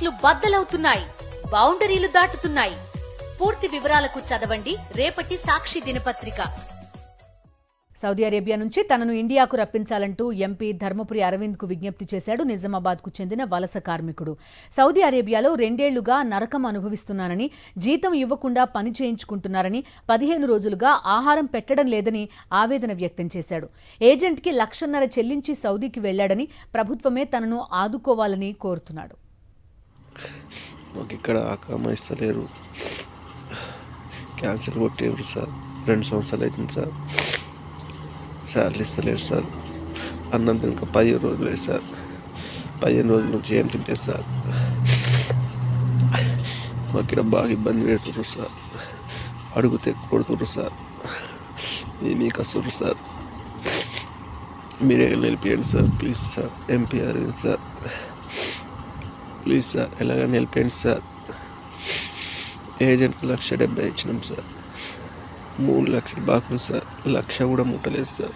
కేసులు బద్దలవుతున్నాయి, బౌండరీలు దాటుతున్నాయి. పూర్తి వివరాలకు చదవండి రేపటి సాక్షి దినపత్రిక. సౌదీ అరేబియా నుంచి తనను ఇండియాకు రప్పించాలంటూ ఎంపీ ధర్మపురి అరవింద్ కు విజ్ఞప్తి చేశాడు నిజామాబాద్ కు చెందిన వలస కార్మికుడు. సౌదీ అరేబియాలో 2 ఏళ్లుగా నరకం అనుభవిస్తున్నానని, జీతం ఇవ్వకుండా పని చేయించుకుంటున్నారని, 15 రోజులుగా ఆహారం పెట్టడం లేదని ఆవేదన వ్యక్తం చేశాడు. ఏజెంట్కి 1.5 లక్షలు చెల్లించి సౌదీకి వెళ్లాడని, ప్రభుత్వమే తనను ఆదుకోవాలని కోరుతున్నాడు. ఇక్కడ ఆకామిస్తలేరు, క్యాన్సిల్ కొట్టేవారు సార్. 2 సంవత్సరాలు అవుతుంది సార్. శాలరీ ఇస్తలేరు సార్. అన్నం తినక 15 రోజులే సార్. 15 రోజుల నుంచి ఏం తింటేది సార్. మాకు ఇక్కడ బాగా ఇబ్బంది పెడుతున్నారు సార్. అడుగుతే కొడుతున్నారు సార్. మీకు వస్తున్నారు సార్. మీరే నిలిపియండి sir, please sir. MP Arvind sir, please sir, ఎలాగైనా నిలిపేయండి సార్. ఏజెంట్కి 1,70,000 ఇచ్చినాం సార్. 3 లక్షలు బాగుంది సార్. 1,00,000 కూడా ముట్టలేదు సార్.